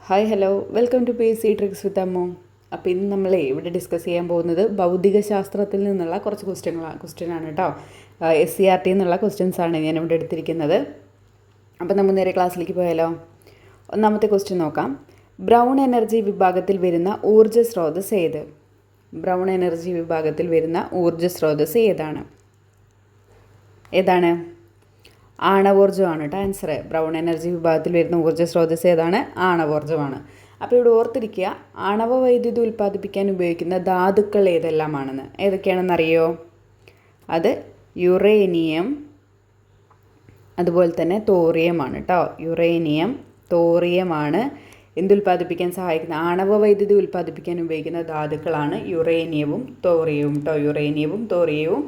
Hi hello welcome to P S C tricks with Ammu. അപ്പോൾ ഇന്ന് നമ്മളെ ഇവിടെ ഡിസ്കസ് ചെയ്യാൻ പോകുന്നത് ഭൗതിക ശാസ്ത്രത്തിൽ നിന്നുള്ള കുറച്ച് ക്വസ്റ്റ്യനാണ് കേട്ടോ. SCERT എന്നുള്ള ക്വസ്റ്റ്യൻസാണ് ഞാനിവിടെ എടുത്തിരിക്കുന്നത്. അപ്പോൾ നമ്മൾ നേരെ ക്ലാസ്സിലേക്ക് പോയാലോ. ഒന്നാമത്തെ ക്വസ്റ്റ്യൻ നോക്കാം. ബ്രൗൺ എനർജി വിഭാഗത്തിൽ വരുന്ന ഊർജ്ജ സ്രോതസ് ഏത്? ബ്രൗൺ എനർജി വിഭാഗത്തിൽ വരുന്ന ഊർജ്ജ സ്രോതസ് ഏതാണ്? ആണവോർജ്ജമാണ് കേട്ടോ ആൻസർ. ബ്രൗൺ എനർജി വിഭാഗത്തിൽ വരുന്ന ഊർജ്ജ സ്രോതസ് ഏതാണ്? ആണവോർജ്ജമാണ്. അപ്പോൾ ഇവിടെ ഓർത്തിരിക്കുക, ആണവ വൈദ്യുതി ഉൽപ്പാദിപ്പിക്കാൻ ഉപയോഗിക്കുന്ന ധാതുക്കൾ ഏതെല്ലാമാണെന്ന്. ഏതൊക്കെയാണെന്നറിയോ? അത് യുറേനിയം, അതുപോലെ തന്നെ തോറിയമാണ് കേട്ടോ. യുറേനിയം, തോറിയമാണ് എന്തുൽപ്പാദിപ്പിക്കാൻ സഹായിക്കുന്ന, ആണവ വൈദ്യുതി ഉൽപ്പാദിപ്പിക്കാൻ ഉപയോഗിക്കുന്ന ധാതുക്കളാണ് യുറേനിയവും തോറിയവും കേട്ടോ. യുറേനിയവും തോറിയവും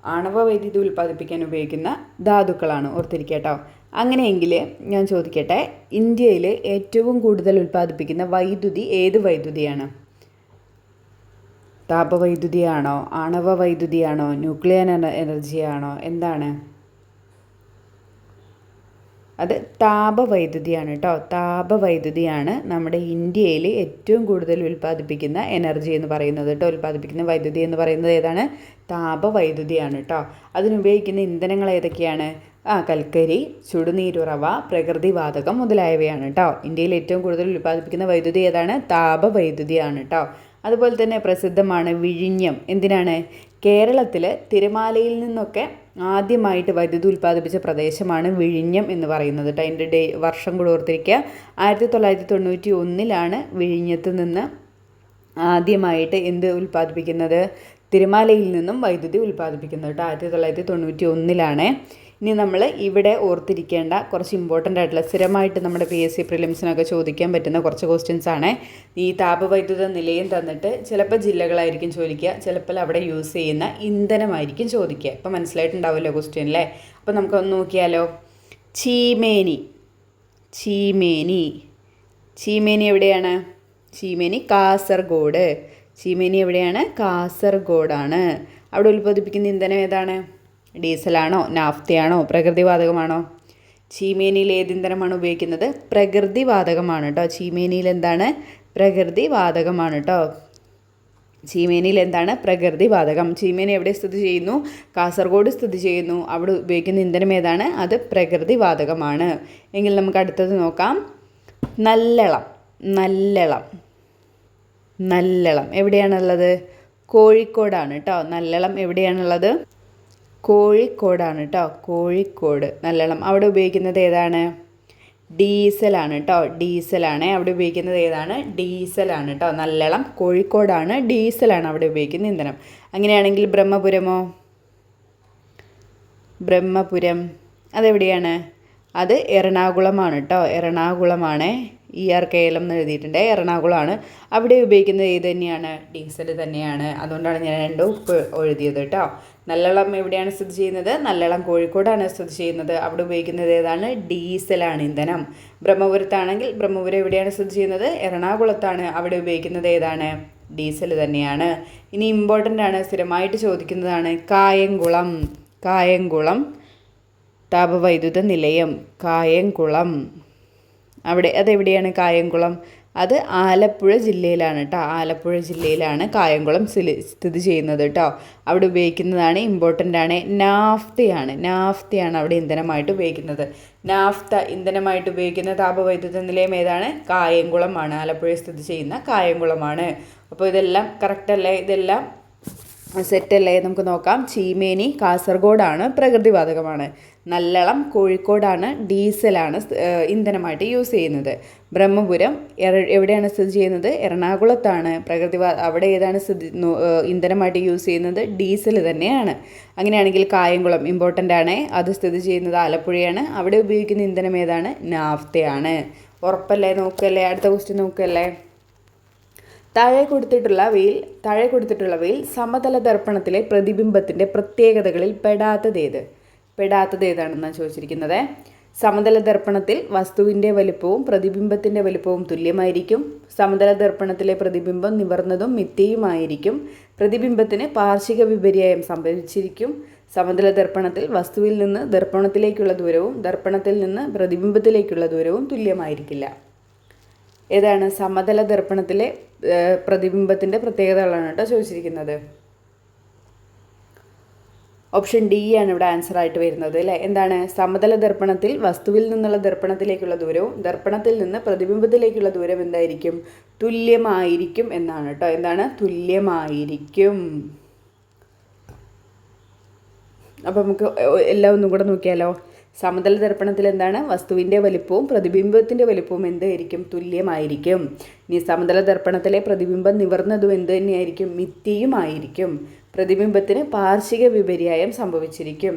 ആണവ വൈദ്യുതി ഉൽപ്പാദിപ്പിക്കാൻ ഉപയോഗിക്കുന്ന ധാതുക്കളാണ്, ഓർത്തിരിക്കുക കേട്ടോ. അങ്ങനെയെങ്കിൽ ഞാൻ ചോദിക്കട്ടെ, ഇന്ത്യയിൽ ഏറ്റവും കൂടുതൽ ഉൽപ്പാദിപ്പിക്കുന്ന വൈദ്യുതി ഏത് വൈദ്യുതിയാണ്? താപവൈദ്യുതിയാണോ, ആണവ വൈദ്യുതിയാണോ, ന്യൂക്ലിയർ എനർജിയാണോ, എന്താണ്? അത് താപവൈദ്യുതിയാണ് കേട്ടോ. താപവൈദ്യുതിയാണ് നമ്മുടെ ഇന്ത്യയിൽ ഏറ്റവും കൂടുതൽ ഉൽപ്പാദിപ്പിക്കുന്ന എനർജി എന്ന് പറയുന്നത് കേട്ടോ. ഉൽപ്പാദിപ്പിക്കുന്ന വൈദ്യുതി എന്ന് പറയുന്നത് ഏതാണ്? താപവൈദ്യുതിയാണ് കേട്ടോ. അതിനുപയോഗിക്കുന്ന ഇന്ധനങ്ങൾ ഏതൊക്കെയാണ്? കൽക്കരി, ചുടുനീരുറവ, പ്രകൃതിവാതകം മുതലായവയാണ് കേട്ടോ. ഇന്ത്യയിൽ ഏറ്റവും കൂടുതൽ ഉൽപ്പാദിപ്പിക്കുന്ന വൈദ്യുതി ഏതാണ്? താപവൈദ്യുതിയാണ് കേട്ടോ. അതുപോലെ തന്നെ പ്രസിദ്ധമാണ് വിഴിഞ്ഞം. എന്തിനാണ്? കേരളത്തിൽ തിരമാലയിൽ നിന്നൊക്കെ ആദ്യമായിട്ട് വൈദ്യുതി ഉൽപ്പാദിപ്പിച്ച പ്രദേശമാണ് വിഴിഞ്ഞം എന്ന് പറയുന്നത് കേട്ടോ. അതിൻ്റെ വർഷം കൂടെ ഓർത്തിരിക്കുക. 1991 വിഴിഞ്ഞത്ത് നിന്ന് ആദ്യമായിട്ട് എന്ത് ഉൽപ്പാദിപ്പിക്കുന്നത്? തിരമാലയിൽ നിന്നും വൈദ്യുതി ഉൽപ്പാദിപ്പിക്കുന്നത് കേട്ടോ. 1991. ഇനി നമ്മൾ ഇവിടെ ഓർത്തിരിക്കേണ്ട കുറച്ച് ഇമ്പോർട്ടൻ്റ് ആയിട്ടുള്ള, സ്ഥിരമായിട്ട് നമ്മുടെ PSC പ്രിലിംസിനൊക്കെ ചോദിക്കാൻ പറ്റുന്ന കുറച്ച് ക്വസ്റ്റ്യൻസ് ആണ്. ഈ താപവൈദ്യുത നിലയം തന്നിട്ട് ചിലപ്പോൾ ജില്ലകളായിരിക്കും ചോദിക്കുക, ചിലപ്പോൾ അവിടെ യൂസ് ചെയ്യുന്ന ഇന്ധനമായിരിക്കും ചോദിക്കുക. ഇപ്പോൾ മനസ്സിലായിട്ടുണ്ടാവുമല്ലോ ക്വസ്റ്റ്യൻ അല്ലേ? അപ്പോൾ നമുക്കൊന്ന് നോക്കിയാലോ. ചീമേനി എവിടെയാണ്? ചീമേനി കാസർഗോഡ്. ചീമേനി എവിടെയാണ്? കാസർഗോഡാണ്. അവിടെ ഉൽപ്പാദിപ്പിക്കുന്ന ഇന്ധനം ഏതാണ്? ഡീസലാണോ, നാഫ്തയാണോ, പ്രകൃതിവാതകമാണോ? ചീമേനിയിൽ ഏത് ഇന്ധനമാണ് ഉപയോഗിക്കുന്നത്? പ്രകൃതിവാതകമാണ് കേട്ടോ. ചീമേനിയിൽ എന്താണ്? പ്രകൃതിവാതകമാണ് കേട്ടോ. ചീമേനിയിൽ എന്താണ്? പ്രകൃതിവാതകം. ചീമേനി എവിടെ സ്ഥിതി ചെയ്യുന്നു? കാസർഗോഡ് സ്ഥിതി ചെയ്യുന്നു. അവിടെ ഉപയോഗിക്കുന്ന ഇന്ധനം ഏതാണ്? അത് പ്രകൃതിവാതകമാണ്. എങ്കിൽ നമുക്ക് അടുത്തത് നോക്കാം. നല്ലളം എവിടെയാണുള്ളത്? കോഴിക്കോടാണ് കേട്ടോ. നല്ലളം എവിടെയാണുള്ളത്? കോഴിക്കോടാണ് കേട്ടോ. കോഴിക്കോട് നല്ലളം. അവിടെ ഉപയോഗിക്കുന്നത് ഏതാണ്? ഡീസലാണ് കേട്ടോ. ഡീസലാണ് അവിടെ ഉപയോഗിക്കുന്നത് ഏതാണ്? ഡീസലാണ് കേട്ടോ. നല്ലളം കോഴിക്കോടാണ്, ഡീസലാണ് അവിടെ ഉപയോഗിക്കുന്ന ഇന്ധനം. അങ്ങനെയാണെങ്കിൽ ബ്രഹ്മപുരം അതെവിടെയാണ്? അത് എറണാകുളമാണ് കേട്ടോ. എറണാകുളമാണ്. ERKLM എന്ന് എഴുതിയിട്ടുണ്ട്. എറണാകുളമാണ്. അവിടെ ഉപയോഗിക്കുന്നത് ഏത് തന്നെയാണ്? ഡീസൽ തന്നെയാണ്. അതുകൊണ്ടാണ് ഞാൻ രണ്ടും എഴുതിയത് കേട്ടോ. നല്ലളം എവിടെയാണ് സ്ഥിതി ചെയ്യുന്നത്? നല്ലളം കോഴിക്കോടാണ് സ്ഥിതി ചെയ്യുന്നത്. അവിടെ ഉപയോഗിക്കുന്നത് ഏതാണ്? ഡീസലാണ് ഇന്ധനം. ബ്രഹ്മപുരത്താണെങ്കിൽ ബ്രഹ്മപുരം എവിടെയാണ് സ്ഥിതി ചെയ്യുന്നത്? എറണാകുളത്താണ്. അവിടെ ഉപയോഗിക്കുന്നത് ഏതാണ്? ഡീസൽ തന്നെയാണ്. ഇനി ഇമ്പോർട്ടൻ്റ് ആണ്, സ്ഥിരമായിട്ട് ചോദിക്കുന്നതാണ്. കായംകുളം താപവൈദ്യുത നിലയം. കായംകുളം അതെവിടെയാണ്? കായംകുളം അത് ആലപ്പുഴ ജില്ലയിലാണ് കേട്ടോ. ആലപ്പുഴ ജില്ലയിലാണ് കായംകുളം സ്ഥിതി ചെയ്യുന്നത് കേട്ടോ. അവിടെ ഉപയോഗിക്കുന്നതാണ്, ഇമ്പോർട്ടൻ്റ് ആണ്, നാഫ്തയാണ് അവിടെ ഇന്ധനമായിട്ട് ഉപയോഗിക്കുന്നത്. നാഫ്ത ഇന്ധനമായിട്ട് ഉപയോഗിക്കുന്ന താപവൈദ്യുത നിലയം ഏതാണ്? കായംകുളമാണ്. ആലപ്പുഴ സ്ഥിതി ചെയ്യുന്ന കായംകുളമാണ്. അപ്പോൾ ഇതെല്ലാം കറക്റ്റ് അല്ലേ? ഇതെല്ലാം സെറ്റല്ലേ? നമുക്ക് നോക്കാം. ചീമേനി കാസർഗോഡാണ്, പ്രകൃതിവാതകമാണ്. നല്ലളം കോഴിക്കോടാണ്, ഡീസലാണ് ഇന്ധനമായിട്ട് യൂസ് ചെയ്യുന്നത്. ബ്രഹ്മപുരം എവിടെയാണ് സ്ഥിതി ചെയ്യുന്നത്? എറണാകുളത്താണ്. അവിടെ ഏതാണ് ഇന്ധനമായിട്ട് യൂസ് ചെയ്യുന്നത്? ഡീസൽ തന്നെയാണ്. അങ്ങനെയാണെങ്കിൽ കായംകുളം ഇമ്പോർട്ടൻ്റ് ആണ്. അത് സ്ഥിതി ചെയ്യുന്നത് ആലപ്പുഴയാണ്. അവിടെ ഉപയോഗിക്കുന്ന ഇന്ധനം ഏതാണ്? നാഫ്തയാണ്. ഉറപ്പല്ലേ? നോക്കല്ലേ? അടുത്ത ക്വസ്റ്റ്യൻ നോക്കല്ലേ. താഴെ കൊടുത്തിട്ടുള്ളവയിൽ സമതല ദർപ്പണത്തിലെ പ്രതിബിംബത്തിൻ്റെ പ്രത്യേകതകളിൽ പെടാത്തത് ഏതാണെന്നാണ് ചോദിച്ചിരിക്കുന്നത്. സമതല ദർപ്പണത്തിൽ വസ്തുവിൻ്റെ വലിപ്പവും പ്രതിബിംബത്തിൻ്റെ വലിപ്പവും തുല്യമായിരിക്കും. സമതല ദർപ്പണത്തിലെ പ്രതിബിംബം നിവർന്നതും മിഥ്യയുമായിരിക്കും. പ്രതിബിംബത്തിന് പാർശ്വിക വിപര്യായം സംഭവിച്ചിരിക്കും. സമതല ദർപ്പണത്തിൽ വസ്തുവിൽ നിന്ന് ദർപ്പണത്തിലേക്കുള്ള ദൂരവും ദർപ്പണത്തിൽ നിന്ന് പ്രതിബിംബത്തിലേക്കുള്ള ദൂരവും തുല്യമായിരിക്കില്ല. ഏതാണ്? സമതല ദർപ്പണത്തിലെ പ്രതിബിംബത്തിൻ്റെ പ്രത്യേകതകളാണ് കേട്ടോ ചോദിച്ചിരിക്കുന്നത്. ഓപ്ഷൻ ഡി ആണ് ഇവിടെ ആൻസർ ആയിട്ട് വരുന്നത് അല്ലേ. എന്താണ്? സമതല ദർപ്പണത്തിൽ വസ്തുവിൽ നിന്നുള്ള ദർപ്പണത്തിലേക്കുള്ള ദൂരവും ദർപ്പണത്തിൽ നിന്ന് പ്രതിബിംബത്തിലേക്കുള്ള ദൂരം എന്തായിരിക്കും? തുല്യമായിരിക്കും എന്നാണ് കേട്ടോ. എന്താണ്? തുല്യമായിരിക്കും. അപ്പോൾ നമുക്ക് എല്ലാം ഒന്നും കൂടെ നോക്കിയാലോ. സമതല ദർപ്പണത്തിൽ എന്താണ്? വസ്തുവിൻ്റെ വലിപ്പവും പ്രതിബിംബത്തിൻ്റെ വലിപ്പവും എന്തായിരിക്കും? തുല്യമായിരിക്കും. ഇനി സമതല ദർപ്പണത്തിലെ പ്രതിബിംബം നിവർന്നതും എന്ത് തന്നെയായിരിക്കും? മിഥ്യയുമായിരിക്കും. പ്രതിബിംബത്തിന് പാർശ്വിക വിപര്യായം സംഭവിച്ചിരിക്കും.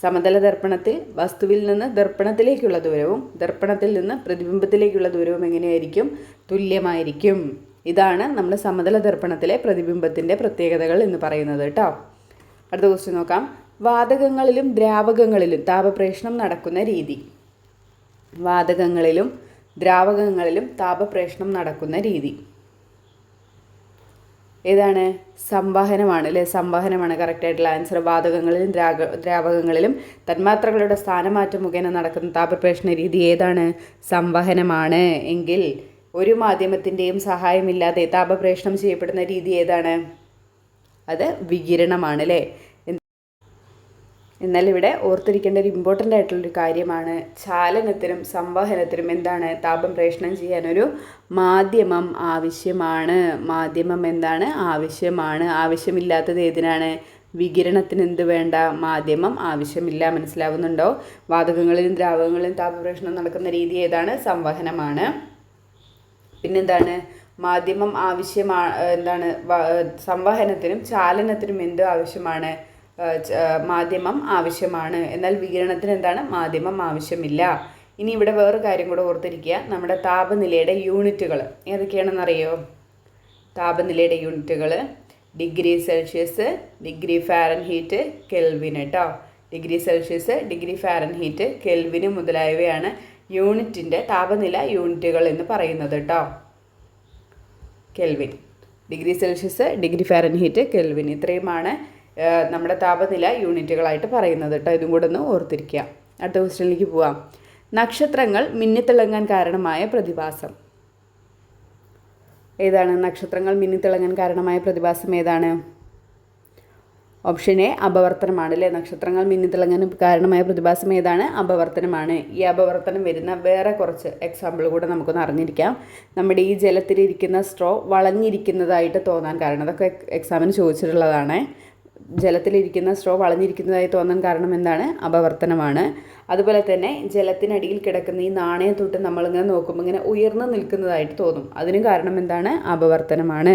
സമതല ദർപ്പണത്തിൽ വസ്തുവിൽ നിന്ന് ദർപ്പണത്തിലേക്കുള്ള ദൂരവും ദർപ്പണത്തിൽ നിന്ന് പ്രതിബിംബത്തിലേക്കുള്ള ദൂരവും എങ്ങനെയായിരിക്കും? തുല്യമായിരിക്കും. ഇതാണ് നമ്മൾ സമതല ദർപ്പണത്തിലെ പ്രതിബിംബത്തിൻ്റെ പ്രത്യേകതകൾ എന്ന് പറയുന്നത് കേട്ടോ. അടുത്ത ക്വസ്റ്റ്യൻ നോക്കാം. വാതകങ്ങളിലും ദ്രാവകങ്ങളിലും താപപ്രേഷണം നടക്കുന്ന രീതി. വാതകങ്ങളിലും ദ്രാവകങ്ങളിലും താപപ്രേഷണം നടക്കുന്ന രീതി ഏതാണ്? സംവഹനമാണ് അല്ലേ. സംവഹനമാണ് കറക്റ്റായിട്ടുള്ള ആൻസർ. വാതകങ്ങളിലും ദ്രാവകങ്ങളിലും തന്മാത്രകളുടെ സ്ഥാനമാറ്റം മുഖേന നടക്കുന്ന താപപ്രേഷണ രീതി ഏതാണ്? സംവഹനമാണ്. എങ്കിൽ ഒരു മാധ്യമത്തിൻ്റെയും സഹായമില്ലാതെ താപപ്രേഷണം ചെയ്യപ്പെടുന്ന രീതി ഏതാണ്? അത് വികിരണമാണ് അല്ലേ. എന്നാൽ ഇവിടെ ഓർത്തിരിക്കേണ്ട ഒരു ഇമ്പോർട്ടൻ്റ് ആയിട്ടുള്ളൊരു കാര്യമാണ്, ചാലനത്തിനും സംവഹനത്തിനും എന്താണ്? താപം പ്രേഷണം ചെയ്യാനൊരു മാധ്യമം ആവശ്യമാണ്. മാധ്യമം എന്താണ്? ആവശ്യമാണ്. ആവശ്യമില്ലാത്തത് ഏതിനാണ്? വികിരണത്തിന് എന്ത് വേണ്ട? മാധ്യമം ആവശ്യമില്ല. മനസ്സിലാവുന്നുണ്ടോ? വാതകങ്ങളിലും ദ്രാവകങ്ങളിലും താപപ്രേഷണം നടക്കുന്ന രീതി ഏതാണ്? സംവഹനമാണ്. പിന്നെന്താണ്? മാധ്യമം ആവശ്യമാണ്. എന്താണ്? സംവഹനത്തിനും ചാലനത്തിനും എന്ത് ആവശ്യമാണ്? മാധ്യമം ആവശ്യമാണ്. എന്നാൽ വികിരണത്തിന് എന്താണ്? മാധ്യമം ആവശ്യമില്ല. ഇനി ഇവിടെ വേറൊരു കാര്യം കൂടെ ഓർത്തിരിക്കുക. നമ്മുടെ താപനിലയുടെ യൂണിറ്റുകൾ ഏതൊക്കെയാണെന്നറിയോ? താപനിലയുടെ യൂണിറ്റുകൾ degree Celsius, degree Fahrenheit, kelvin കേട്ടോ. ഡിഗ്രി സെൽഷ്യസ്, ഡിഗ്രി ഫാരൻഹീറ്റ്, കെൽവിന് മുതലായവയാണ് യൂണിറ്റിൻ്റെ താപനില യൂണിറ്റുകൾ എന്ന് പറയുന്നത് കേട്ടോ. Kelvin, degree Celsius, degree Fahrenheit, kelvin, ഇത്രയുമാണ് നമ്മുടെ താപനില യൂണിറ്റുകളായിട്ട് പറയുന്നത് കേട്ടോ. ഇതും കൂടെ ഒന്ന് ഓർത്തിരിക്കുക. അടുത്ത ക്വസ്റ്റ്യനിലേക്ക് പോവാം. നക്ഷത്രങ്ങൾ മിന്നിത്തിളങ്ങാൻ കാരണമായ പ്രതിഭാസം ഏതാണ്? നക്ഷത്രങ്ങൾ മിന്നിത്തിളങ്ങാൻ കാരണമായ പ്രതിഭാസം ഏതാണ്? ഓപ്ഷൻ എ അപവർത്തനമാണ് അല്ലേ. നക്ഷത്രങ്ങൾ മിന്നിത്തിളങ്ങാൻ കാരണമായ പ്രതിഭാസം ഏതാണ്? അപവർത്തനമാണ്. ഈ അപവർത്തനം വരുന്ന വേറെ കുറച്ച് എക്സാമ്പിൾ കൂടെ നമുക്കൊന്ന് അറിഞ്ഞിരിക്കാം. നമ്മുടെ ഈ ജലത്തിലിരിക്കുന്ന സ്ട്രോ വളഞ്ഞിരിക്കുന്നതായിട്ട് തോന്നാൻ കാരണം, അതൊക്കെ എക്സാമിന് ചോദിച്ചിട്ടുള്ളതാണ്. ജലത്തിലിരിക്കുന്ന സ്ട്രോ വളഞ്ഞിരിക്കുന്നതായി തോന്നാൻ കാരണം എന്താണ്? അപവർത്തനമാണ്. അതുപോലെ തന്നെ ജലത്തിനടിയിൽ കിടക്കുന്ന ഈ നാണയത്തൊട്ട് നമ്മളിങ്ങനെ നോക്കുമ്പോൾ ഇങ്ങനെ ഉയർന്നു നിൽക്കുന്നതായിട്ട് തോന്നും. അതിന് കാരണം എന്താണ്? അപവർത്തനമാണ്.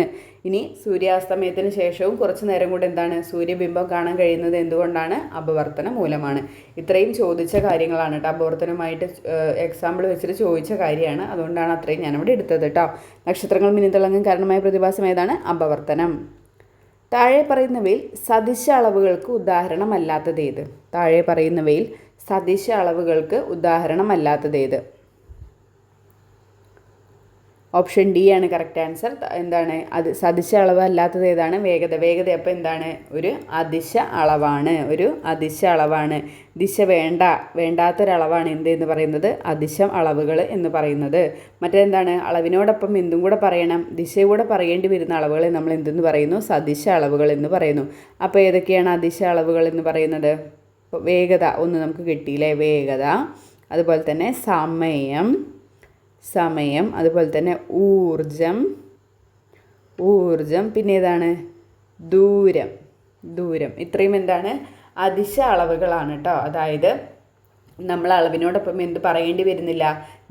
ഇനി സൂര്യാസ്തമയത്തിന് ശേഷവും കുറച്ച് നേരം കൂടെ എന്താണ്? സൂര്യബിംബം കാണാൻ കഴിയുന്നത് എന്തുകൊണ്ടാണ്? അപവർത്തനം മൂലമാണ്. ഇത്രയും ചോദിച്ച കാര്യങ്ങളാണ് കേട്ടോ. അപവർത്തനമായിട്ട് എക്സാമ്പിൾ വെച്ചിട്ട് ചോദിച്ച കാര്യമാണ്. അതുകൊണ്ടാണ് അത്രയും ഞാനിവിടെ എടുത്തത് കേട്ടോ. നക്ഷത്രങ്ങൾ മിന്നിത്തിളങ്ങാൻ കാരണമായ പ്രതിഭാസം ഏതാണ്? അപവർത്തനം. താഴെ പറയുന്നവയിൽ സദിശ അളവുകൾക്ക് ഉദാഹരണമല്ലാത്തതേത്? താഴെ പറയുന്നവയിൽ സദിശ അളവുകൾക്ക് ഉദാഹരണമല്ലാത്തതേത്? ഓപ്ഷൻ ഡി ആണ് കറക്റ്റ് ആൻസർ. എന്താണ് അത്? സദിശ അളവ് അല്ലാത്തത് ഏതാണ്? വേഗത. വേഗത അപ്പോൾ എന്താണ്? ഒരു അദിശ അളവാണ്. ഒരു അദിശ അളവാണ്. ദിശ വേണ്ടാത്തൊരളവാണ് എന്ത് പറയുന്നത്? അദിശം അളവുകൾ എന്ന് പറയുന്നത്. മറ്റെന്താണ്? അളവിനോടൊപ്പം എന്തും കൂടെ പറയണം, ദിശ കൂടെ പറയേണ്ടി വരുന്ന അളവുകളെ നമ്മൾ എന്തെന്ന് പറയുന്നു? സദിശ അളവുകൾ എന്ന് പറയുന്നു. അപ്പോൾ ഏതൊക്കെയാണ് അദിശ അളവുകൾ എന്ന് പറയുന്നത്? വേഗത ഒന്ന് നമുക്ക് കിട്ടിയില്ലേ. വേഗത, അതുപോലെ തന്നെ സമയം, അതുപോലെ തന്നെ ഊർജം, പിന്നെ ഏതാണ്? ദൂരം. ഇത്രയും എന്താണ്? അദിശ അളവുകളാണ് കേട്ടോ. അതായത് നമ്മൾ അളവിനോടൊപ്പം എന്ത് പറയേണ്ടി വരുന്നില്ല?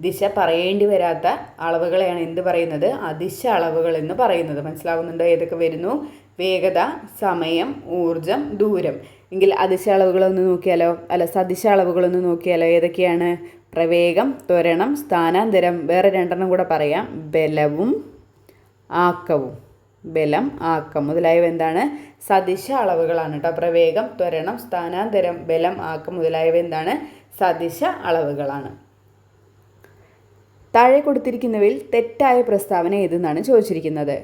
ദിശ പറയേണ്ടി വരാത്ത അളവുകളെയാണ് എന്ത് പറയുന്നത്? അദിശ അളവുകൾ എന്ന് പറയുന്നത്. മനസ്സിലാവുന്നുണ്ടോ ഏതൊക്കെ വരുന്നു? വേഗത, സമയം, ഊർജം, ദൂരം. എങ്കിൽ അദിശ അളവുകളൊന്ന് നോക്കിയാലോ, സദിശ അളവുകളൊന്ന് നോക്കിയാലോ. ഏതൊക്കെയാണ്? പ്രവേഗം, ത്വരണം, സ്ഥാനാന്തരം. വേറെ രണ്ടെണ്ണം കൂടെ പറയാം. ബലം, ആക്കം മുതലായവ എന്താണ്? സദിശ അളവുകളാണ് കേട്ടോ. പ്രവേഗം, ത്വരണം, സ്ഥാനാന്തരം, ബലം, ആക്കം മുതലായവ എന്താണ്? സദിശ അളവുകളാണ്. താഴെ കൊടുത്തിരിക്കുന്നവയിൽ തെറ്റായ പ്രസ്താവന ഏതെന്നാണ് ചോദിച്ചിരിക്കുന്നത്.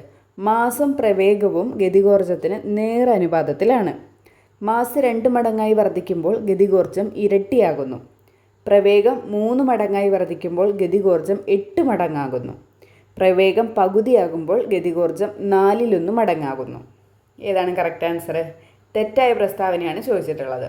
മാസം പ്രവേഗവും ഗതികോർജത്തിന് നേരനുപാതത്തിലാണ്. മാസ് 2 മടങ്ങായി വർദ്ധിക്കുമ്പോൾ ഗതികോർജം ഇരട്ടിയാകുന്നു. പ്രവേഗം 3 മടങ്ങായി വർദ്ധിക്കുമ്പോൾ ഗതികോർജം 8 മടങ്ങാകുന്നു. പ്രവേഗം പകുതിയാകുമ്പോൾ ഗതികോർജം 1/4 മടങ്ങാകുന്നു. ഏതാണ് കറക്റ്റ് ആൻസർ? തെറ്റായ പ്രസ്താവനയാണ് ചോദിച്ചിട്ടുള്ളത്.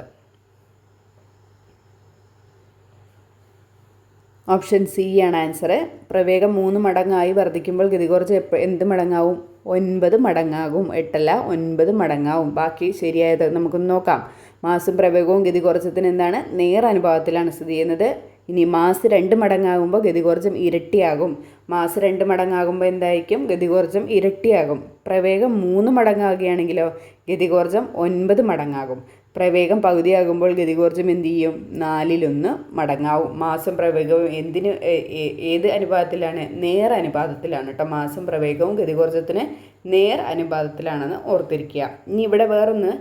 ഓപ്ഷൻ സി ആണ് ആൻസർ. പ്രവേഗം 3 മടങ്ങായി വർദ്ധിക്കുമ്പോൾ ഗതികോർജം എന്ത് മടങ്ങാവും? 9 മടങ്ങാകും. 8 9 മടങ്ങാവും. ബാക്കി ശരിയായത് നമുക്കൊന്ന് നോക്കാം. മാസും പ്രവേഗവും ഗതികോർജത്തിന് എന്താണ്? നേർ അനുപാതത്തിലാണ് സ്ഥിതി ചെയ്യുന്നത്. ഇനി മാസ് 2 മടങ്ങാകുമ്പോൾ ഗതികോർജം ഇരട്ടിയാകും. മാസ് 2 മടങ്ങാകുമ്പോൾ എന്തായിരിക്കും? ഗതികോർജം ഇരട്ടിയാകും. പ്രവേഗം 3 മടങ്ങാകുകയാണെങ്കിലോ ഗതികോർജം 9 മടങ്ങാകും. പ്രവേഗം പകുതിയാകുമ്പോൾ ഗതികോർജം എന്ത് ചെയ്യും? 1/4 മടങ്ങാവും. മാസും പ്രവേഗവും ഏത് അനുപാതത്തിലാണ്? നേർ അനുപാതത്തിലാണ് കേട്ടോ. മാസും പ്രവേഗവും ഗതികോർജത്തിന് നേർ അനുപാതത്തിലാണെന്ന് ഓർത്തിരിക്കുക. ഇനി ഇവിടെ വേറൊന്ന്,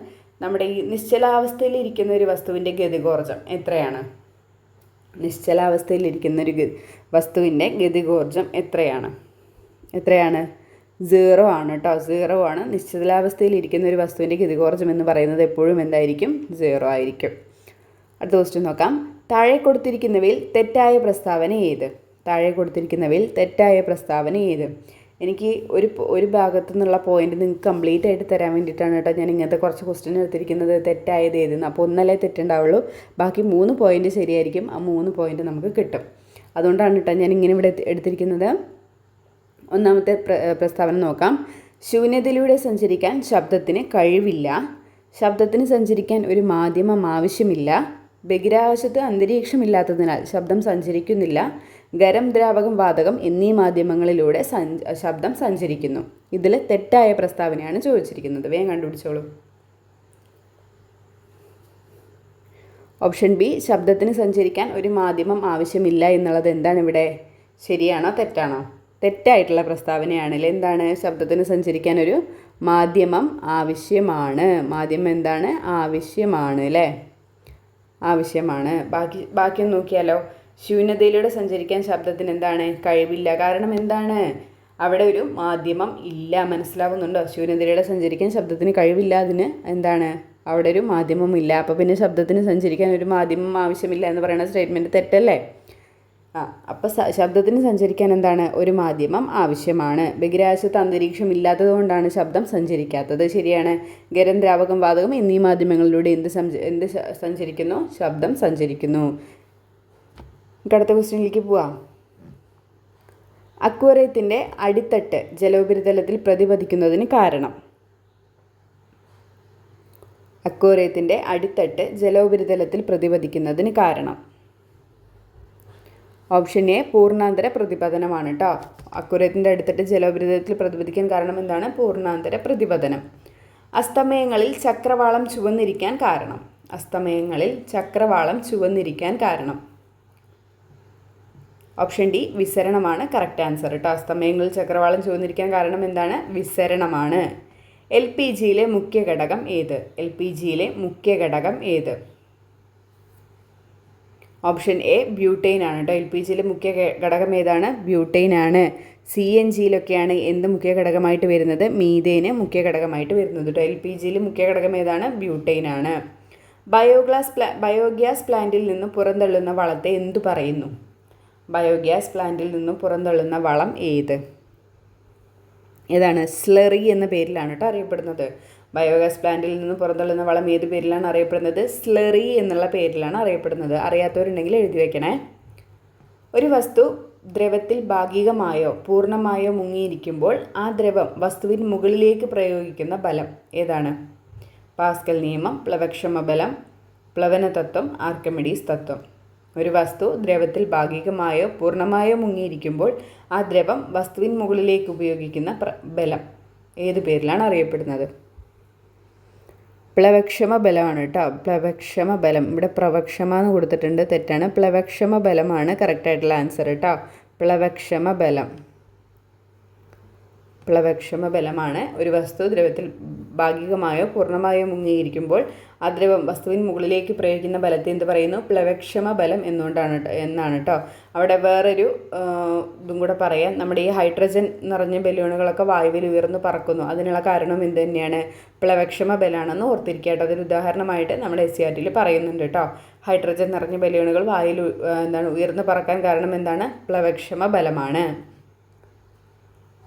നമ്മുടെ ഈ നിശ്ചലാവസ്ഥയിൽ ഇരിക്കുന്ന ഒരു വസ്തുവിൻ്റെ ഗതികോർജം എത്രയാണ്? നിശ്ചലാവസ്ഥയിലിരിക്കുന്ന ഒരു വസ്തുവിൻ്റെ ഗതികോർജം എത്രയാണ്? 0 ആണ് കേട്ടോ. 0 ആണ്. നിശ്ചലാവസ്ഥയിലിരിക്കുന്ന ഒരു വസ്തുവിൻ്റെ ഗതികോർജം എന്ന് പറയുന്നത് എപ്പോഴും എന്തായിരിക്കും? 0 ആയിരിക്കും. അടുത്ത ക്വസ്റ്റ്യൻ നോക്കാം. താഴെ കൊടുത്തിരിക്കുന്നവയിൽ തെറ്റായ പ്രസ്താവന ഏത്? എനിക്ക് ഒരു ഭാഗത്തു നിന്നുള്ള പോയിന്റ് നിങ്ങൾക്ക് കംപ്ലീറ്റ് ആയിട്ട് തരാൻ വേണ്ടിയിട്ടാണ് കേട്ടോ ഞാൻ ഇങ്ങനത്തെ കുറച്ച് ക്വസ്റ്റ്യൻ എടുത്തിരിക്കുന്നത്. തെറ്റായത് ഏതെന്ന്. അപ്പോൾ ഒന്നല്ലേ തെറ്റുണ്ടാവുള്ളൂ. ബാക്കി 3 പോയിന്റ് ശരിയായിരിക്കും. ആ 3 പോയിന്റ് നമുക്ക് കിട്ടും. അതുകൊണ്ടാണ് കേട്ടോ ഞാൻ ഇങ്ങനെ ഇവിടെ എടുത്തിരിക്കുന്നത്. ഒന്നാമത്തെ പ്രസ്താവന നോക്കാം. ശൂന്യതയിലൂടെ സഞ്ചരിക്കാൻ ശബ്ദത്തിന് കഴിവില്ല. ശബ്ദത്തിന് സഞ്ചരിക്കാൻ ഒരു മാധ്യമം ആവശ്യമില്ല. ബഹിരാകാശത്ത് അന്തരീക്ഷമില്ലാത്തതിനാൽ ശബ്ദം സഞ്ചരിക്കുന്നില്ല. ഖരം, ദ്രാവകം, വാതകം എന്നീ മാധ്യമങ്ങളിലൂടെ ശബ്ദം സഞ്ചരിക്കുന്നു. ഇതിൽ തെറ്റായ പ്രസ്താവനയാണ് ചോദിച്ചിരിക്കുന്നത്. വേഗം കണ്ടുപിടിച്ചോളൂ. ഓപ്ഷൻ ബി, ശബ്ദത്തിന് സഞ്ചരിക്കാൻ ഒരു മാധ്യമം ആവശ്യമില്ല എന്നുള്ളത് എന്താണ് ഇവിടെ? ശരിയാണോ തെറ്റാണോ? തെറ്റായിട്ടുള്ള പ്രസ്താവനയാണല്ലേ. എന്താണ്? ശബ്ദത്തിന് സഞ്ചരിക്കാൻ ഒരു മാധ്യമം ആവശ്യമാണ്. മാധ്യമം എന്താണ്? ആവശ്യമാണ് അല്ലേ? ആവശ്യമാണ്. ബാക്കിയൊന്ന് നോക്കിയാലോ. ശൂന്യതയിലൂടെ സഞ്ചരിക്കാൻ ശബ്ദത്തിന് എന്താണ്? കഴിവില്ല. കാരണം എന്താണ്? അവിടെ ഒരു മാധ്യമം ഇല്ല. മനസ്സിലാവുന്നുണ്ടോ? ശൂന്യതയിലൂടെ സഞ്ചരിക്കാൻ ശബ്ദത്തിന് കഴിവില്ല. അതിന് എന്താണ്? അവിടെ ഒരു മാധ്യമം ഇല്ല. അപ്പോൾ പിന്നെ ശബ്ദത്തിന് സഞ്ചരിക്കാൻ ഒരു മാധ്യമം ആവശ്യമില്ല എന്ന് പറയുന്ന സ്റ്റേറ്റ്മെൻറ്റ് തെറ്റല്ലേ? അപ്പോൾ ശബ്ദത്തിന് സഞ്ചരിക്കാൻ എന്താണ്? ഒരു മാധ്യമം ആവശ്യമാണ്. ബഹിരാകാശത്ത് അന്തരീക്ഷം ഇല്ലാത്തത് കൊണ്ടാണ് ശബ്ദം സഞ്ചരിക്കാത്തത്. ശരിയാണ്. ഖരം, ദ്രാവകം, വാതകം എന്നീ മാധ്യമങ്ങളിലൂടെ എന്ത് സഞ്ചരിക്കുന്നു? ശബ്ദം സഞ്ചരിക്കുന്നു. അടുത്ത ക്വസ്റ്റ്യനിലേക്ക് പോവാം. അക്വേറിയത്തിൻ്റെ അടിത്തട്ട് ജലോപരിതലത്തിൽ പ്രതിപതിക്കുന്നതിന് കാരണം? അക്വേറിയത്തിൻ്റെ അടിത്തട്ട് ജലോപരിതലത്തിൽ പ്രതിപതിക്കുന്നതിന് കാരണം? ഓപ്ഷൻ എ, പൂർണ്ണാന്തര പ്രതിപതനമാണ് കേട്ടോ. അക്വേറിയത്തിൻ്റെ അടിത്തട്ട് ജലോപരിതലത്തിൽ പ്രതിപതിക്കാൻ കാരണം എന്താണ്? പൂർണ്ണാന്തര പ്രതിപതനം. അസ്തമയങ്ങളിൽ ചക്രവാളം ചുവന്നിരിക്കാൻ കാരണം? അസ്തമയങ്ങളിൽ ചക്രവാളം ചുവന്നിരിക്കാൻ കാരണം? ഓപ്ഷൻ ഡി, വിസരണമാണ് കറക്റ്റ് ആൻസർ കേട്ടോ. അസ്തമയങ്ങളിൽ ചക്രവാളം ചുവന്നിരിക്കാൻ കാരണം എന്താണ്? വിസരണമാണ്. LPGയിലെ മുഖ്യ ഘടകം ഏത്? ഓപ്ഷൻ എ, ബ്യൂട്ടൈൻ ആണ് കേട്ടോ. LPGയിലെ മുഖ്യ ഘടകം ഏതാണ്? ബ്യൂട്ടൈൻ ആണ്. CNGയിലൊക്കെയാണ് എന്ത് മുഖ്യ ഘടകമായിട്ട് വരുന്നത്? മീഥേന് മുഖ്യ ഘടകമായിട്ട് വരുന്നത് കേട്ടോ. LPGയിൽ മുഖ്യ ഘടകം ഏതാണ്? ബ്യൂട്ടൈൻ ആണ്. ബയോഗ്യാസ് പ്ലാന്റിൽ നിന്ന് പുറന്തള്ളുന്ന വളത്തെ എന്തു പറയുന്നു? ബയോഗ്യാസ് പ്ലാന്റിൽ നിന്നും പുറന്തള്ളുന്ന വളം ഏതാണ്? സ്ലറി എന്ന പേരിലാണ് കേട്ടോ അറിയപ്പെടുന്നത്. ബയോഗ്യാസ് പ്ലാന്റിൽ നിന്ന് പുറന്തള്ളുന്ന വളം ഏത് പേരിലാണ് അറിയപ്പെടുന്നത്? സ്ലറി എന്നുള്ള പേരിലാണ് അറിയപ്പെടുന്നത്. അറിയാത്തവരുണ്ടെങ്കിൽ എഴുതി വയ്ക്കണേ. ഒരു വസ്തു ദ്രവത്തിൽ ഭാഗികമായോ പൂർണ്ണമായോ മുങ്ങിയിരിക്കുമ്പോൾ ആ ദ്രവം വസ്തുവിന് മുകളിലേക്ക് പ്രയോഗിക്കുന്ന ബലം ഏതാണ്? പാസ്കൽ നിയമം, പ്ലവക്ഷമ ബലം, പ്ലവന തത്വം, ആർക്കിമിഡീസ് തത്വം. ഒരു വസ്തു ദ്രവത്തിൽ ഭാഗികമായോ പൂർണ്ണമായോ മുങ്ങിയിരിക്കുമ്പോൾ ആ ദ്രവം വസ്തുവിന് മുകളിലേക്ക് ഉപയോഗിക്കുന്ന ബലം ഏത് പേരിലാണ് അറിയപ്പെടുന്നത്? പ്ലവക്ഷമ ബലമാണ് കേട്ടോ. പ്ലവക്ഷമ ബലം. ഇവിടെ പ്രവക്ഷമ എന്ന് കൊടുത്തിട്ടുണ്ട്, തെറ്റാണ്. പ്ലവക്ഷമ ബലമാണ് കറക്റ്റായിട്ടുള്ള ആൻസർ കേട്ടോ. പ്ലവക്ഷമ ബലമാണ്. ഒരു വസ്തു ദ്രവത്തിൽ ഭാഗികമായോ പൂർണ്ണമായോ മുങ്ങിയിരിക്കുമ്പോൾ ആ ദ്രവം വസ്തുവിന് മുകളിലേക്ക് പ്രയോഗിക്കുന്ന ബലത്തെ എന്ത് പറയുന്നു? പ്ലവക്ഷമ ബലം എന്നാണ് കേട്ടോ. അവിടെ വേറൊരു ഇതും കൂടെ പറയാം. നമ്മുടെ ഈ ഹൈഡ്രജൻ നിറഞ്ഞ ബലൂണുകളൊക്കെ വായുവിൽ ഉയർന്നു പറക്കുന്നു. അതിനുള്ള കാരണം എന്ത് തന്നെയാണ്? പ്ലവക്ഷമ ബലമാണെന്ന് ഓർത്തിരിക്കുക കേട്ടോ. അതൊരു ഉദാഹരണമായിട്ട് നമ്മുടെ SCERTയിൽ പറയുന്നുണ്ട് കേട്ടോ. ഹൈഡ്രജൻ നിറഞ്ഞ ബലൂണുകൾ വായുവിൽ ഉയർന്നു പറക്കാൻ കാരണം എന്താണ്? പ്ലവക്ഷമ ബലമാണ്.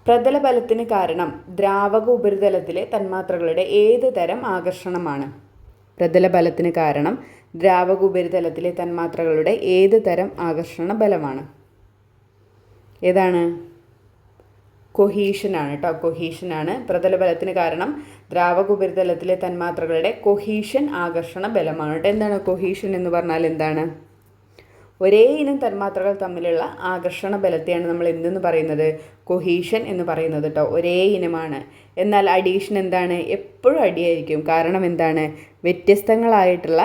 പ്രതലബലത്തിന് കാരണം ദ്രാവക ഉപരിതലത്തിലെ തന്മാത്രകളുടെ ഏത് തരം ആകർഷണമാണ്? പ്രതലബലത്തിന് കാരണം ദ്രാവക ഉപരിതലത്തിലെ തന്മാത്രകളുടെ ഏത് തരം ആകർഷണ ബലമാണ്? ഏതാണ്? കൊഹീഷനാണ് കേട്ടോ. കൊഹീഷനാണ് പ്രതലബലത്തിന് കാരണം ദ്രാവക ഉപരിതലത്തിലെ തന്മാത്രകളുടെ കൊഹീഷൻ ആകർഷണ ബലമാണ് കേട്ടോ. എന്താണ് കൊഹീഷൻ എന്ന് പറഞ്ഞാൽ? എന്താണ്? ഒരേ ഇനം തന്മാത്രകൾ തമ്മിലുള്ള ആകർഷണ ബലത്തെയാണ് നമ്മൾ എന്തെന്ന് പറയുന്നത്? കൊഹീഷൻ എന്ന് പറയുന്നത് കേട്ടോ. ഒരേ ഇനമാണ്. എന്നാൽ അഡീഷൻ എന്താണ്? എപ്പോഴും അടിയായിരിക്കും. കാരണം എന്താണ്? വ്യത്യസ്തങ്ങളായിട്ടുള്ള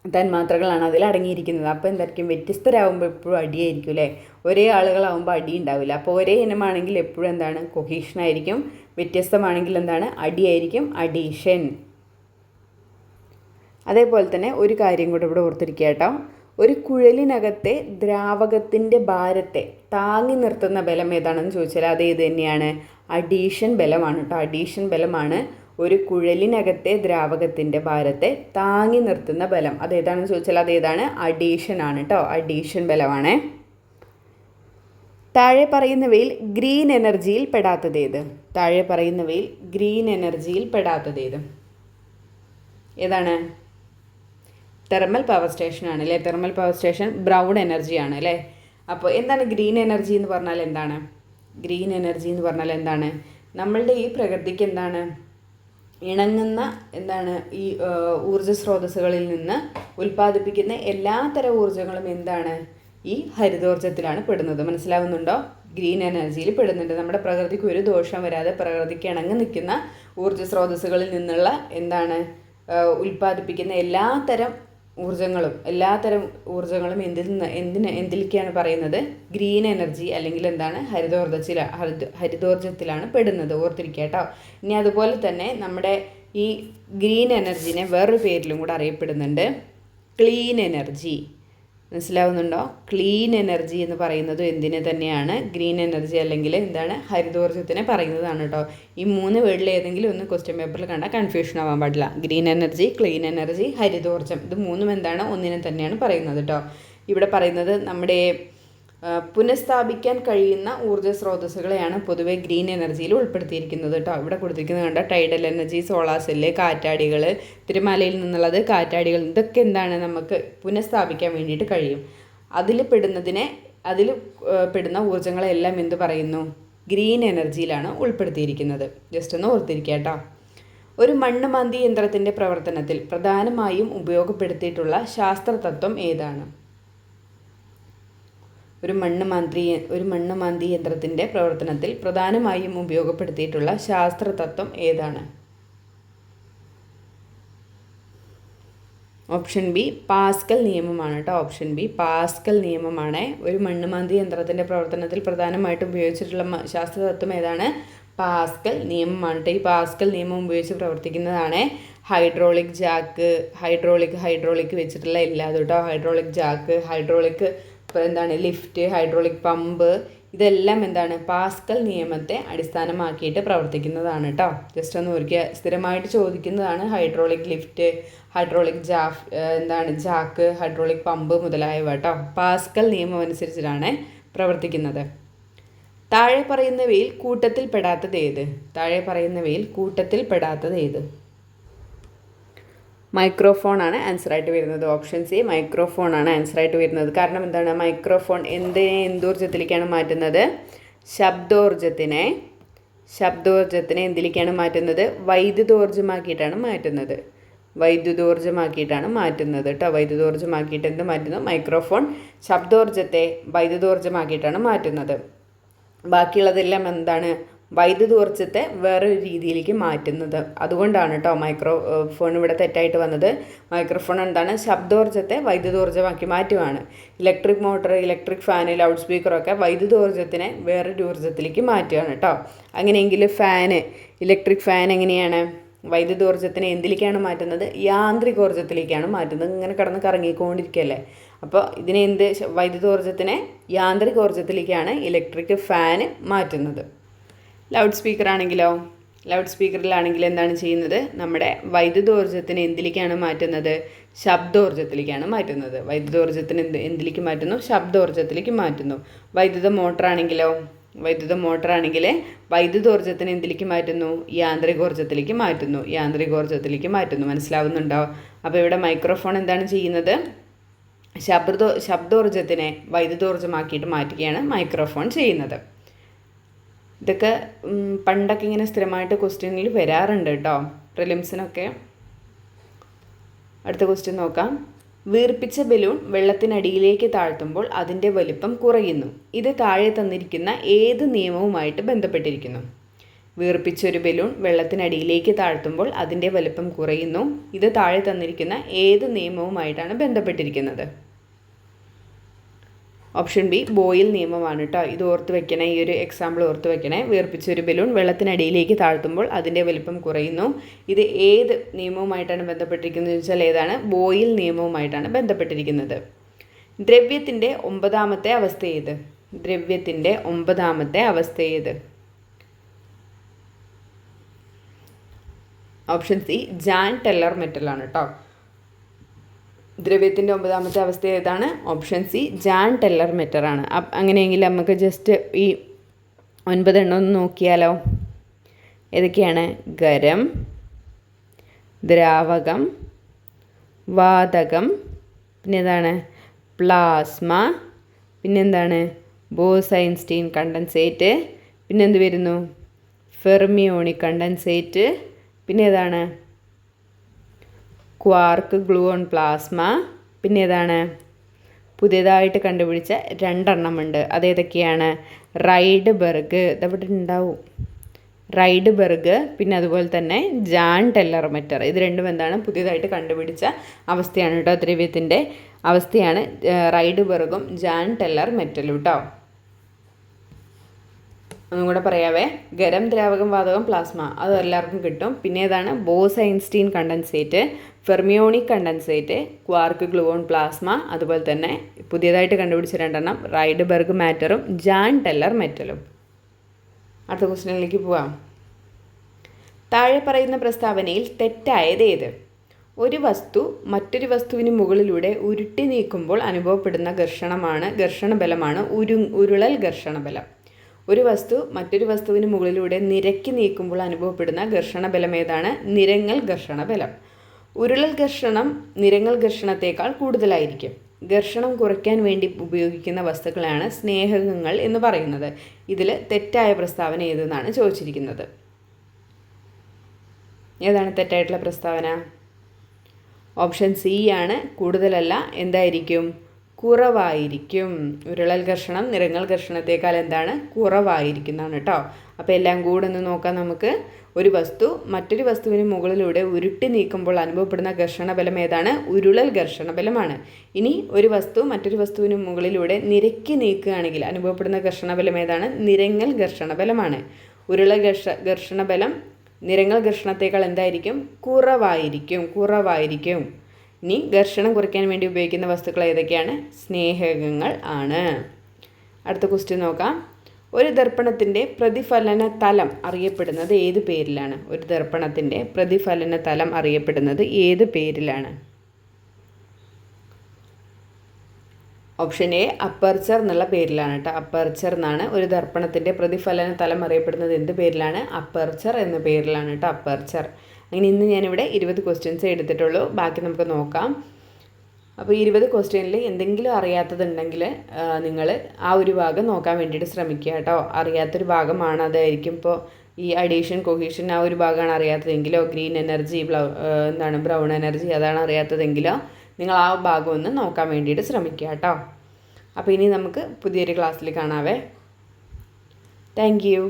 തന്മാത്രകളാണ് അതിൽ അടങ്ങിയിരിക്കുന്നത്. അപ്പോൾ എന്തായിരിക്കും? വ്യത്യസ്തരാകുമ്പോൾ എപ്പോഴും അടിയായിരിക്കും അല്ലേ? ഒരേ ആളുകളാകുമ്പോൾ അടി ഉണ്ടാവില്ല. അപ്പോൾ ഒരേ ഇനമാണെങ്കിൽ എപ്പോഴും എന്താണ്? കൊഹീഷനായിരിക്കും. വ്യത്യസ്തമാണെങ്കിൽ എന്താണ്? അടിയായിരിക്കും. അഡീഷൻ. അതേപോലെ തന്നെ ഒരു കാര്യം കൂടെ ഇവിടെ ഓർത്തിരിക്കുക കേട്ടോ. ഒരു കുഴലിനകത്തെ ദ്രാവകത്തിൻ്റെ ഭാരത്തെ താങ്ങി നിർത്തുന്ന ബലം ഏതാണെന്ന് ചോദിച്ചാൽ അത് ഏത് തന്നെയാണ്? അഡീഷൻ ബലമാണ് കേട്ടോ. അഡീഷൻ ബലമാണ് ഒരു കുഴലിനകത്തെ ദ്രാവകത്തിൻ്റെ ഭാരത്തെ താങ്ങി നിർത്തുന്ന ബലം. അതേതാണെന്ന് ചോദിച്ചാൽ അതേതാണ്? അഡീഷൻ ആണ് കേട്ടോ. അഡീഷൻ ബലമാണ്. താഴെ പറയുന്നവയിൽ ഗ്രീൻ എനർജിയിൽ പെടാത്തതേത്? താഴെ പറയുന്നവയിൽ ഗ്രീൻ എനർജിയിൽ പെടാത്തതേത്? ഏതാണ്? തെർമൽ പവർ സ്റ്റേഷൻ ആണ് അല്ലേ? തെർമൽ പവർ സ്റ്റേഷൻ ബ്രൗൺ എനർജിയാണ് അല്ലേ? അപ്പോൾ എന്താണ് ഗ്രീൻ എനർജി എന്ന് പറഞ്ഞാൽ? എന്താണ് ഗ്രീൻ എനർജി എന്ന് പറഞ്ഞാൽ? എന്താണ്? നമ്മളുടെ ഈ പ്രകൃതിക്ക് എന്താണ് ഇണങ്ങുന്ന എന്താണ് ഈ ഊർജ്ജ സ്രോതസ്സുകളിൽ നിന്ന് ഉൽപ്പാദിപ്പിക്കുന്ന എല്ലാ തരം ഊർജ്ജങ്ങളും എന്താണ്? ഈ ഹരിതോർജ്ജത്തിലാണ് പെടുന്നത്. മനസ്സിലാവുന്നുണ്ടോ? ഗ്രീൻ എനർജിയിൽ പെടുന്നുണ്ട്. നമ്മുടെ പ്രകൃതിക്ക് ഒരു ദോഷം വരാതെ പ്രകൃതിക്ക് ഇണങ്ങി നിൽക്കുന്ന ഊർജ്ജ സ്രോതസ്സുകളിൽ നിന്നുള്ള എന്താണ് ഉൽപ്പാദിപ്പിക്കുന്ന എല്ലാത്തരം ഊർജ്ജങ്ങളും എന്തിലേക്കാണ് പറയുന്നത്? ഗ്രീൻ എനർജി അല്ലെങ്കിൽ എന്താണ്? ഹരിതോർജ്ജത്തിലാണ് പെടുന്നത്. ഓർത്തിരിക്കുക കേട്ടോ. ഇനി അതുപോലെ തന്നെ നമ്മുടെ ഈ ഗ്രീൻ എനർജിനെ വേറൊരു പേരിലും കൂടെ അറിയപ്പെടുന്നുണ്ട്, ക്ലീൻ എനർജി. മനസ്സിലാവുന്നുണ്ടോ? ക്ലീൻ എനർജി എന്ന് പറയുന്നത് എന്തിനെ തന്നെയാണ്? ഗ്രീൻ എനർജി അല്ലെങ്കിൽ എന്താണ്? ഹരിതോർജ്ജത്തിനെ പറയുന്നതാണ് കേട്ടോ. ഈ 3 വേർഡിൽ ഏതെങ്കിലും ഒന്ന് ക്വസ്റ്റ്യൻ പേപ്പറിൽ കണ്ടാൽ കൺഫ്യൂഷൻ ആവാൻ പാടില്ല. ഗ്രീൻ എനർജി, ക്ലീൻ എനർജി, ഹരിതോർജ്ജം, ഇത് 3ഉം എന്താണ്? ഒന്നിനെ തന്നെയാണ് പറയുന്നത് കേട്ടോ. ഇവിടെ പറയുന്നത് നമ്മുടെ പുനഃസ്ഥാപിക്കാൻ കഴിയുന്ന ഊർജ്ജ സ്രോതസ്സുകളെയാണ് പൊതുവെ ഗ്രീൻ എനർജിയിൽ ഉൾപ്പെടുത്തിയിരിക്കുന്നത് കേട്ടോ. ഇവിടെ കൊടുത്തിരിക്കുന്നത് കണ്ട ടൈഡൽ എനർജി, സോളാർ സെല്ല്, കാറ്റാടികൾ, തിരമാലയിൽ നിന്നുള്ളത് കാറ്റാടികൾ, ഇതൊക്കെ എന്താണ്? നമുക്ക് പുനഃസ്ഥാപിക്കാൻ വേണ്ടിയിട്ട് കഴിയും. അതിൽ പെടുന്ന ഊർജ്ജങ്ങളെല്ലാം എന്ത് പറയുന്നു? ഗ്രീൻ എനർജിയിലാണ് ഉൾപ്പെടുത്തിയിരിക്കുന്നത്. ജസ്റ്റ് ഒന്ന് ഓർത്തിരിക്കുക കേട്ടോ. ഒരു മണ്ണ് മാന്തി യന്ത്രത്തിൻ്റെ പ്രവർത്തനത്തിൽ പ്രധാനമായും ഉപയോഗപ്പെടുത്തിയിട്ടുള്ള ശാസ്ത്രതത്വം ഏതാണ്? ഒരു മണ്ണ് മാന്തി യന്ത്രത്തിൻ്റെ പ്രവർത്തനത്തിൽ പ്രധാനമായും ഉപയോഗപ്പെടുത്തിയിട്ടുള്ള ശാസ്ത്രതത്വം ഏതാണ്? ഓപ്ഷൻ ബി പാസ്കൽ നിയമമാണ് കേട്ടോ. ഓപ്ഷൻ ബി പാസ്കൽ നിയമമാണ്. ഒരു മണ്ണ് മാന്തി യന്ത്രത്തിൻ്റെ പ്രവർത്തനത്തിൽ പ്രധാനമായിട്ടും ഉപയോഗിച്ചിട്ടുള്ള ശാസ്ത്രതത്വം ഏതാണ്? പാസ്കൽ നിയമമാണ് കേട്ടോ. ഈ പാസ്കൽ നിയമം ഉപയോഗിച്ച് പ്രവർത്തിക്കുന്നതാണ് ഹൈഡ്രോളിക് ജാക്ക്, ഹൈഡ്രോളിക് വെച്ചിട്ടുള്ള എല്ലാതും കേട്ടോ. ഹൈഡ്രോളിക് ജാക്ക്, ഹൈഡ്രോളിക് എന്താണ് ലിഫ്റ്റ്, ഹൈഡ്രോളിക് പമ്പ്, ഇതെല്ലാം എന്താണ്? പാസ്കൽ നിയമത്തെ അടിസ്ഥാനമാക്കിയിട്ട് പ്രവർത്തിക്കുന്നതാണ് കേട്ടോ. ജസ്റ്റ് ഒന്ന് ഓർക്കുക. സ്ഥിരമായിട്ട് ചോദിക്കുന്നതാണ് hydraulic lift, hydraulic Jack, hydraulic pump മുതലായവ കേട്ടോ. പാസ്കൽ നിയമം അനുസരിച്ചിട്ടാണ് പ്രവർത്തിക്കുന്നത്. താഴെ പറയുന്നവയിൽ കൂട്ടത്തിൽ പെടാത്തത് ഏത്? മൈക്രോഫോൺ ആണ് ആൻസറായിട്ട് വരുന്നത്. ഓപ്ഷൻ സി മൈക്രോഫോൺ ആണ് ആൻസറായിട്ട് വരുന്നത്. കാരണം എന്താണ്? മൈക്രോഫോൺ എന്തോർജ്ജത്തിലേക്കാണ് മാറ്റുന്നത്? ശബ്ദോർജ്ജത്തിനെ എന്തിലേക്കാണ് മാറ്റുന്നത്? വൈദ്യുതോർജ്ജമാക്കിയിട്ടാണ് മാറ്റുന്നത് കേട്ടോ. വൈദ്യുതോർജ്ജമാക്കിയിട്ട് എന്ത് മാറ്റുന്നു? മൈക്രോഫോൺ ശബ്ദോർജ്ജത്തെ വൈദ്യുതോർജ്ജമാക്കിയിട്ടാണ് മാറ്റുന്നത്. ബാക്കിയുള്ളതെല്ലാം എന്താണ്? വൈദ്യുതോർജ്ജത്തെ വേറൊരു രീതിയിലേക്ക് മാറ്റുന്നത്. അതുകൊണ്ടാണ് കേട്ടോ മൈക്രോഫോൺ ഇവിടെ തെറ്റായിട്ട് വന്നത്. മൈക്രോഫോൺ എന്താണ്? ശബ്ദോർജ്ജത്തെ വൈദ്യുതോർജ്ജമാക്കി മാറ്റുവാണ്. Electric motor, electric fan, loud സ്പീക്കറൊക്കെ വൈദ്യുതോർജ്ജത്തിനെ വേറൊരു ഊർജ്ജത്തിലേക്ക് മാറ്റുകയാണ് കേട്ടോ. അങ്ങനെയെങ്കിൽ ഇലക്ട്രിക് ഫാൻ എങ്ങനെയാണ്? വൈദ്യുതോർജ്ജത്തിനെ എന്തിലേക്കാണ് മാറ്റുന്നത്? യാന്ത്രികോർജ്ജത്തിലേക്കാണ് മാറ്റുന്നത്. ഇങ്ങനെ കിടന്ന് കറങ്ങിക്കൊണ്ടിരിക്കുകയല്ലേ. അപ്പോൾ ഇതിനെ വൈദ്യുതോർജ്ജത്തിനെ യാന്ത്രികോർജ്ജത്തിലേക്കാണ് ഇലക്ട്രിക് ഫാൻ മാറ്റുന്നത്. ലൗഡ് സ്പീക്കറിലാണെങ്കിൽ എന്താണ് ചെയ്യുന്നത്? നമ്മുടെ വൈദ്യുതോർജ്ജത്തിന് എന്തിലേക്കാണ് മാറ്റുന്നത്? ശബ്ദോർജ്ജത്തിലേക്കാണ് മാറ്റുന്നത്. വൈദ്യുതോർജ്ജത്തിന് എന്തിലേക്ക് മാറ്റുന്നു? ശബ്ദോർജ്ജത്തിലേക്ക് മാറ്റുന്നു. വൈദ്യുത മോട്ടറാണെങ്കിലോ വൈദ്യുത മോട്ടറാണെങ്കിൽ വൈദ്യുതോർജ്ജത്തിന് എന്തിലേക്ക് മാറ്റുന്നു? യാന്ത്രികോർജ്ജത്തിലേക്ക് മാറ്റുന്നു. മനസ്സിലാവുന്നുണ്ടോ? അപ്പോൾ ഇവിടെ മൈക്രോഫോൺ എന്താണ് ചെയ്യുന്നത്? ശബ്ദോർജ്ജത്തിനെ വൈദ്യുതോർജ്ജമാക്കിയിട്ട് മാറ്റുകയാണ് മൈക്രോഫോൺ ചെയ്യുന്നത്. ഇതൊക്കെ പണ്ടൊക്കെ ഇങ്ങനെ സ്ഥിരമായിട്ട് ക്വസ്റ്റ്യനിൽ വരാറുണ്ട് കേട്ടോ, പ്രിലിംസിനൊക്കെ. അടുത്ത ക്വസ്റ്റ്യൻ നോക്കാം. വീർപ്പിച്ച ബലൂൺ വെള്ളത്തിനടിയിലേക്ക് താഴ്ത്തുമ്പോൾ അതിൻ്റെ വലിപ്പം കുറയുന്നു. ഇത് താഴെ തന്നിരിക്കുന്ന ഏത് നിയമവുമായിട്ട് ബന്ധപ്പെട്ടിരിക്കുന്നു? വീർപ്പിച്ചൊരു ബലൂൺ വെള്ളത്തിനടിയിലേക്ക് താഴ്ത്തുമ്പോൾ അതിൻ്റെ വലിപ്പം കുറയുന്നു. ഇത് താഴെ തന്നിരിക്കുന്ന ഏത് നിയമവുമായിട്ടാണ് ബന്ധപ്പെട്ടിരിക്കുന്നത്? ഓപ്ഷൻ ബി ബോയിൽ നിയമമാണ് കേട്ടോ. ഇത് ഓർത്ത് വെക്കണേ, ഈ ഒരു എക്സാമ്പിൾ ഓർത്ത് വെക്കണേ. വീർപ്പിച്ചൊരു ബലൂൺ വെള്ളത്തിനടിയിലേക്ക് താഴ്ത്തുമ്പോൾ അതിൻ്റെ വലിപ്പം കുറയുന്നു. ഇത് ഏത് നിയമവുമായിട്ടാണ് ബന്ധപ്പെട്ടിരിക്കുന്നത് ചോദിച്ചാൽ ഏതാണ്? ബോയിൽ നിയമവുമായിട്ടാണ് ബന്ധപ്പെട്ടിരിക്കുന്നത്. ദ്രവ്യത്തിൻ്റെ 9ാമത്തെ അവസ്ഥ ഏത്? ദ്രവ്യത്തിൻ്റെ 9ാമത്തെ അവസ്ഥ ഏത്? ഓപ്ഷൻ സി ജാൻ ടെല്ലർ മെറ്റലാണ് കേട്ടോ. ദ്രവ്യത്തിൻ്റെ 9ാമത്തെ അവസ്ഥ ഏതാണ്? ഓപ്ഷൻ സി ജാൻ ടെല്ലർ മെറ്ററാണ്. അങ്ങനെയെങ്കിൽ നമുക്ക് ജസ്റ്റ് ഈ 9 എണ്ണം ഒന്ന് നോക്കിയാലോ. ഏതൊക്കെയാണ്? ഖരം, ദ്രാവകം, വാതകം, പിന്നെ ഏതാണ്? പ്ലാസ്മ, പിന്നെന്താണ്? ബോസ്-ഐൻസ്റ്റീൻ കണ്ടൻസേറ്റ്, പിന്നെന്ത് വരുന്നു? ഫെർമിയോണിക് കണ്ടൻസേറ്റ്, പിന്നെ ഏതാണ്? ക്വാർക്ക് ഗ്ലൂവോൺ പ്ലാസ്മ, പിന്നെ ഏതാണ്? പുതിയതായിട്ട് കണ്ടുപിടിച്ച 2 എണ്ണമുണ്ട്. അതേതൊക്കെയാണ്? റൈഡ്ബർഗ്, ഇതവിടെ ഉണ്ടാവും. റൈഡ്ബർഗ്, പിന്നെ അതുപോലെ തന്നെ ജാൻ ടെല്ലർ മെറ്റർ. ഇത് രണ്ടും എന്താണ്? പുതിയതായിട്ട് കണ്ടുപിടിച്ച അവസ്ഥയാണ് കേട്ടോ. ദ്രവ്യത്തിൻ്റെ അവസ്ഥയാണ് റൈഡ്ബർഗും ജാൻ ടെല്ലർ മെറ്റലും കേട്ടോ. ഒന്നും കൂടെ പറയാവേ. ഖരം, ദ്രാവകം, വാതകം, പ്ലാസ്മ, അത് എല്ലാവർക്കും കിട്ടും. പിന്നെ ഏതാണ്? Bose-Einstein condensate, fermionic condensate, quark gluon plasma, അതുപോലെ തന്നെ പുതിയതായിട്ട് കണ്ടുപിടിച്ച 2 എണ്ണം റൈഡ്ബർഗ് മാറ്ററും ജാൻ ടെല്ലർ മെറ്റലും. അടുത്ത ക്വസ്റ്റ്യനിലേക്ക് പോവാം. താഴെ പറയുന്ന പ്രസ്താവനയിൽ തെറ്റായത് ഏത്? ഒരു വസ്തു മറ്റൊരു വസ്തുവിന് മുകളിലൂടെ ഉരുട്ടി നീക്കുമ്പോൾ അനുഭവപ്പെടുന്ന ഘർഷണബലമാണ് ഉരുളൽ ഘർഷണബലം. ഒരു വസ്തു മറ്റൊരു വസ്തുവിന് മുകളിലൂടെ നിരക്കി നീക്കുമ്പോൾ അനുഭവപ്പെടുന്ന ഘർഷണബലം ഏതാണ്? നിരങ്ങൽ ഘർഷണബലം. ഉരുളൽ ഘർഷണം നിരങ്ങൽ ഘർഷണത്തേക്കാൾ കൂടുതലായിരിക്കും. ഘർഷണം കുറയ്ക്കാൻ വേണ്ടി ഉപയോഗിക്കുന്ന വസ്തുക്കളാണ് സ്നേഹകങ്ങൾ എന്ന് പറയുന്നത്. ഇതിൽ തെറ്റായ പ്രസ്താവന ഏതെന്നാണ് ചോദിച്ചിരിക്കുന്നത്. ഏതാണ് തെറ്റായിട്ടുള്ള പ്രസ്താവന? ഓപ്ഷൻ സി ആണ്. കൂടുതലല്ല, എന്തായിരിക്കും? കുറവായിരിക്കും. ഉരുളൽ ഘർഷണം നിരങ്ങൽ ഘർഷണത്തേക്കാൾ എന്താണ്? കുറവായിരിക്കുന്നതാണ് കേട്ടോ. അപ്പോൾ എല്ലാം കൂടെ ഒന്ന് നോക്കാം നമുക്ക്. ഒരു വസ്തു മറ്റൊരു വസ്തുവിന് മുകളിലൂടെ ഉരുട്ടി നീക്കുമ്പോൾ അനുഭവപ്പെടുന്ന ഘർഷണബലം ഏതാണ്? ഉരുളൽ ഘർഷണബലമാണ്. ഇനി ഒരു വസ്തു മറ്റൊരു വസ്തുവിന് മുകളിലൂടെ നിരക്കി നീക്കുകയാണെങ്കിൽ അനുഭവപ്പെടുന്ന ഘർഷണബലം ഏതാണ്? നിരങ്ങൽ ഘർഷണബലമാണ്. ഉരുളൽ ഘർഷണബലം നിരങ്ങൽ ഘർഷണത്തേക്കാൾ എന്തായിരിക്കും? കുറവായിരിക്കും. ഇനി ഘർഷണം കുറയ്ക്കാൻ വേണ്ടി ഉപയോഗിക്കുന്ന വസ്തുക്കൾ ഏതൊക്കെയാണ്? സ്നേഹകങ്ങൾ ആണ്. അടുത്ത ക്വസ്റ്റ്യൻ നോക്കാം. ഒരു ദർപ്പണത്തിൻ്റെ പ്രതിഫലന തലം അറിയപ്പെടുന്നത് ഏത് പേരിലാണ്? ഒരു ദർപ്പണത്തിൻ്റെ പ്രതിഫലന തലം അറിയപ്പെടുന്നത് ഏത് പേരിലാണ്? ഓപ്ഷൻ എ അപ്പർച്ചർ എന്നുള്ള പേരിലാണ് കേട്ടോ. അപ്പർച്ചർ എന്നാണ് ഒരു ദർപ്പണത്തിൻ്റെ പ്രതിഫലന തലം അറിയപ്പെടുന്നത്. എന്ത് പേരിലാണ്? അപ്പർച്ചർ എന്ന പേരിലാണ് കേട്ടോ. അപ്പർച്ചർ. അങ്ങനെ ഇന്ന് ഞാനിവിടെ 20 ക്വസ്റ്റ്യൻസ് എടുത്തിട്ടുള്ളൂ. ബാക്കി നമുക്ക് നോക്കാം. അപ്പോൾ 20 ക്വസ്റ്റ്യനിൽ എന്തെങ്കിലും അറിയാത്തതുണ്ടെങ്കിൽ നിങ്ങൾ ആ ഒരു ഭാഗം നോക്കാൻ വേണ്ടിയിട്ട് ശ്രമിക്കുക കേട്ടോ. അറിയാത്തൊരു ഭാഗമാണ്, അതായിരിക്കും ഇപ്പോൾ ഈ അഡീഷൻ കൊഹീഷൻ ആ ഒരു ഭാഗമാണ് അറിയാത്തതെങ്കിലോ, ഗ്രീൻ എനർജി ബ്രൗൺ എനർജി അതാണ് അറിയാത്തതെങ്കിലോ നിങ്ങൾ ആ ഭാഗം ഒന്ന് നോക്കാൻ വേണ്ടിയിട്ട് ശ്രമിക്കുക കേട്ടോ. അപ്പോൾ ഇനി നമുക്ക് പുതിയൊരു ക്ലാസ്സിൽ കാണാവേ. Thank you.